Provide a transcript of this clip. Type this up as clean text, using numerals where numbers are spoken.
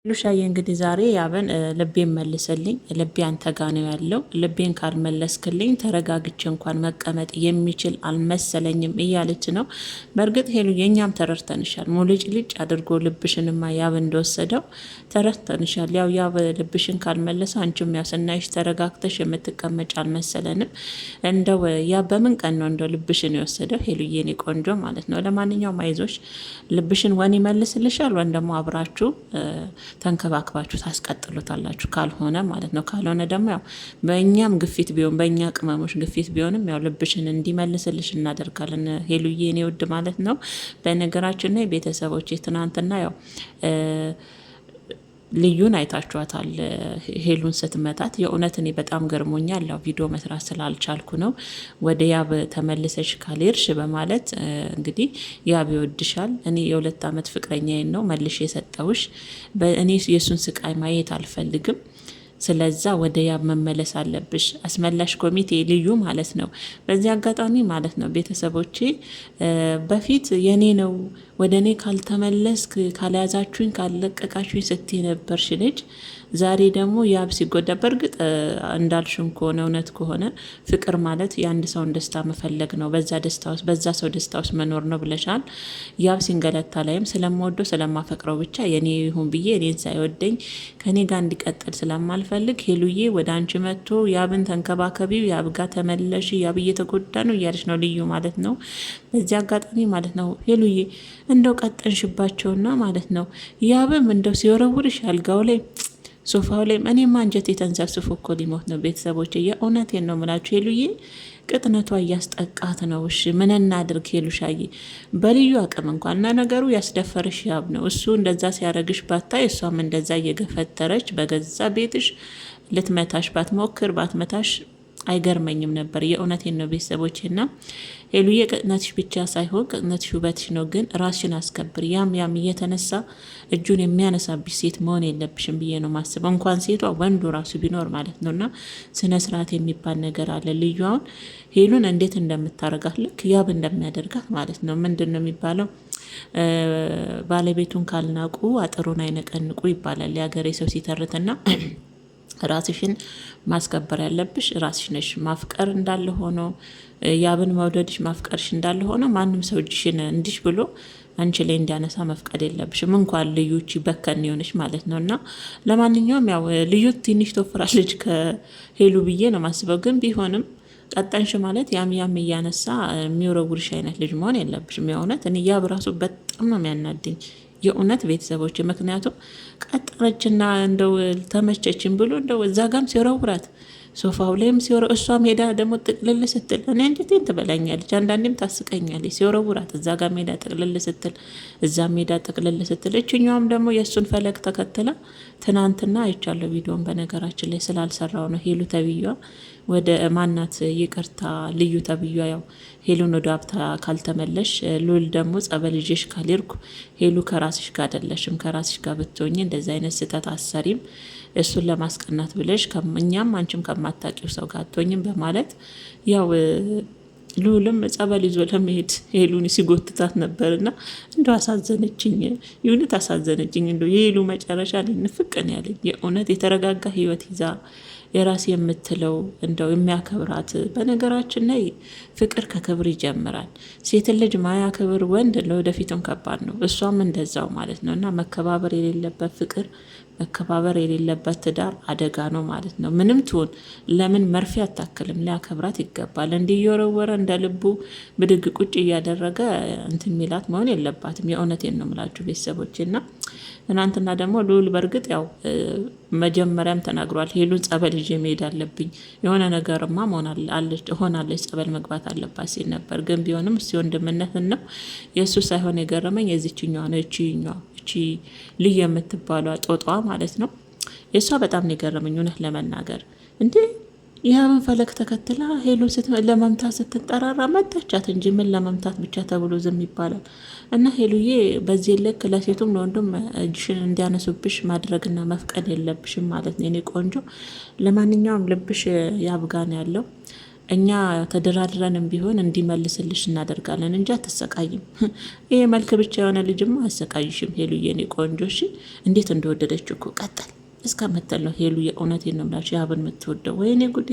ሉሻዬ እንግዲህ ዛሬ ያብን ልቤን መልስልኝ፣ ልቤ አንተ ጋ ነው ያለው፣ ልቤን ካልመለስክልኝ ተረጋግቼ እንኳን መቀመጥ የሚችል አልመሰለኝም እያለች ነው። በእርግጥ ሄሉ የእኛም ተረድተንሻል። ሙልጭ ልጭ አድርጎ ልብሽንማ ያብ እንደወሰደው ተረድተንሻል። ያው ያብ ልብሽን ካልመለሰ አንቺም ያው ስናይሽ ተረጋግተሽ የምትቀመጭ አልመሰለንም። እንደው ያ በምን ቀን ነው እንደው ልብሽን የወሰደው? ሄሉዬ የኔ ቆንጆ ማለት ነው። ለማንኛውም አይዞሽ፣ ልብሽን ወን ይመልስልሻል። ወን ደግሞ አብራችሁ ተንከባክባችሁ ታስቀጥሉታላችሁ። ካልሆነ ማለት ነው። ካልሆነ ደግሞ ያው በእኛም ግፊት ቢሆን በእኛ ቅመሞች ግፊት ቢሆንም ያው ልብሽን እንዲመልስልሽ እናደርጋለን። ሄሉዬ እኔ ውድ ማለት ነው። በነገራችን ላይ ቤተሰቦች ትናንትና ያው ልዩን አይታችኋታል። ሄሉን ስትመታት የእውነት እኔ በጣም ገርሞኛል። ያው ቪዲዮ መስራት ስላልቻልኩ ነው። ወደ ያብ ተመልሰሽ ካልሄድሽ በማለት እንግዲህ ያብ ይወድሻል። እኔ የ2 ዓመት ፍቅረኛዬን ነው መልሽ የሰጠውሽ። እኔ የእሱን ስቃይ ማየት አልፈልግም። ስለዛ ወደ ያብ መመለስ አለብሽ። አስመላሽ ኮሚቴ ልዩ ማለት ነው። በዚህ አጋጣሚ ማለት ነው ቤተሰቦቼ በፊት የኔ ነው ወደ እኔ ካልተመለስክ ካልያዛችሁኝ ካልለቀቃችሁኝ ስትይ ነበርሽ ልጅ። ዛሬ ደግሞ ያብ ሲጎዳ፣ በእርግጥ እንዳልሽም ከሆነ እውነት ከሆነ ፍቅር ማለት የአንድ ሰውን ደስታ መፈለግ ነው። በዛ ደስታ ውስጥ በዛ ሰው ደስታ ውስጥ መኖር ነው ብለሻል። ያብ ሲንገለታ ላይም ስለምወደው ስለማፈቅረው ብቻ የኔ ይሁን ብዬ እኔን ሳይወደኝ ከኔ ጋር እንዲቀጥል ስለማልፈልግ ሄሉዬ ወደ አንቺ መጥቶ ያብን ተንከባከቢው፣ ያብ ጋር ተመለሽ፣ ያብ እየተጎዳ ነው እያለች ነው ልዩ ማለት ነው። በዚህ አጋጣሚ ማለት ነው ሄሉዬ እንደው ቀጠንሽባቸውና ማለት ነው። ያብም እንደው ሲወረውርሽ አልጋው ላይ ሶፋው ላይ እኔማ አንጀቴ ተንሰፍስፎ እኮ ሊሞት ነው። ቤተሰቦች የእውነቴን ነው የምላችሁ። ሄሉዬ ቅጥነቷ እያስጠቃት ነው። እሺ ምን እናድርግ ሄሉሻዬ? በልዩ አቅም እንኳን እና ነገሩ ያስደፈርሽ ያብ ነው። እሱ እንደዛ ሲያረግሽ ባታይ፣ እሷም እንደዛ እየገፈተረች በገዛ ቤትሽ ልትመታሽ ባትሞክር ባትመታሽ አይገርመኝም ነበር። የእውነቴን ነው ቤተሰቦችና ሄሉዬ ቅጥነትሽ ብቻ ሳይሆን ቅጥነትሽ ውበትሽ ነው። ግን ራስሽን አስከብር። ያም እየተነሳ እጁን የሚያነሳብሽ ሴት መሆን የለብሽም ብዬ ነው ማስበው። እንኳን ሴቷ ወንዱ ራሱ ቢኖር ማለት ነው። እና ስነ ስርዓት የሚባል ነገር አለ። ልዩ አሁን ሄሉን እንዴት እንደምታረጋት ልክ ያብ እንደሚያደርጋት ማለት ነው። ምንድን ነው የሚባለው? ባለቤቱን ካልናቁ አጥሩን አይነቀንቁ ይባላል የሀገሬ ሰው ሲተርትና ራስሽን ማስከበር ያለብሽ ራስሽ ነሽ። ማፍቀር እንዳለ ሆኖ ያብን መውደድሽ ማፍቀርሽ እንዳለ ሆኖ ማንም ሰው እጅሽን እንዲሽ ብሎ አንቺ ላይ እንዲያነሳ መፍቀድ የለብሽም። እንኳን ልዩቺ በከን የሆነች ማለት ነው። እና ለማንኛውም ያው ልዩ ትንሽ ተወፍራለች ከሄሉ ብዬ ነው ማስበው። ግን ቢሆንም ቀጠንሽ ማለት ያም እያነሳ የሚወረውርሽ አይነት ልጅ መሆን የለብሽም። የእውነት እኔ ያብ ራሱ በጣም ነው የሚያናድኝ የእውነት ቤተሰቦች። ምክንያቱም ቀጠረችና እንደው ተመቸችን ብሎ እንደው እዛ ጋም ሲወረውራት ሶፋው ላይም እሷም ሄዳ ደግሞ ጥቅልል ስትል እኔ አንጀቴን ትበላኛለች። አንዳንዴም ታስቀኛለች። ሲወረውራት እዛ ጋር ሜዳ ጥቅልል ስትል እዛ ሜዳ ጥቅልል ስትል፣ እችኛውም ደግሞ የእሱን ፈለግ ተከትላ ትናንትና አይቻለሁ ቪዲዮን በነገራችን ላይ ስላልሰራው ነው። ሄሉ ተብዬዋ ወደ ማናት ይቅርታ ልዩ ተብዬዋ ያው ሄሉን ወደ ሀብታ ካልተመለሽ ሉል ደግሞ ጸበል ይዤሽ ካልሄድኩ ሄሉ ከራስሽ ጋር አይደለሽም፣ ከራስሽ ጋር ብትሆኝ እንደዚ አይነት ስህተት አሰሪም እሱን ለማስቀናት ብለሽ እኛም አንቺም ከማታውቂው ሰው ጋር አትሆኝም በማለት ያው ሉልም ጸበል ይዞ ለመሄድ ሄሉን ሲጎትታት ነበርና እንደው አሳዘነችኝ። የእውነት አሳዘነችኝ። እንደው የሄሉ መጨረሻ ልንፍቅን ያለኝ የእውነት የተረጋጋ ህይወት ይዛ የራስ የምትለው እንደው የሚያከብራት። በነገራችን ላይ ፍቅር ከክብር ይጀምራል። ሴትን ልጅ ማያከብር ወንድ ለወደፊቱም ከባድ ነው። እሷም እንደዛው ማለት ነው። እና መከባበር የሌለበት ፍቅር፣ መከባበር የሌለበት ትዳር አደጋ ነው ማለት ነው። ምንም ትሆን ለምን መርፌ አታክልም፣ ሊያከብራት ይገባል። እንዲየወረወረ እንደ ልቡ ብድግ ቁጭ እያደረገ እንትን ሚላት መሆን የለባትም። የእውነቴን ነው የምላችሁ ቤተሰቦች። እና ትናንትና ደግሞ ልዑል በእርግጥ ያው መጀመሪያም ተናግሯል። ሄሉን ጸበል ይዤ መሄድ አለብኝ፣ የሆነ ነገርማ ሆናለች፣ ጸበል መግባት አለባት ሲል ነበር። ግን ቢሆንም እሱ ወንድምነትን ነው የእሱ ሳይሆን የገረመኝ የዚችኛዋ ነው። እቺ ልዩ የምትባሏ ጦጣዋ ማለት ነው። የእሷ በጣም ነው የገረመኝ እውነት ለመናገር እንዴ ያብን ፈለግ ተከትላ ሄሉ ለመምታት ስትጠራራ መታቻት እንጂ ምን ለመምታት ብቻ ተብሎ ዝም ይባላል? እና ሄሉዬ በዚህ ልክ ለሴቱም ለወንዱም እጅሽን እንዲያነሱብሽ ማድረግና መፍቀድ የለብሽም ማለት ነው የኔ ቆንጆ። ለማንኛውም ልብሽ ያብጋን ያለው እኛ ተደራድረንም ቢሆን እንዲመልስልሽ እናደርጋለን እንጂ አትሰቃይም። ይሄ መልክ ብቻ የሆነ ልጅማ አሰቃይሽም ሄሉዬ፣ የኔ ቆንጆ። እሺ እንዴት እንደወደደች እኮ ቀጠል እስከምትል ነው ሄሉ። የእውነቴን ነው የምላችሁ ያብን የምትወደው። ወይኔ ጉዴ!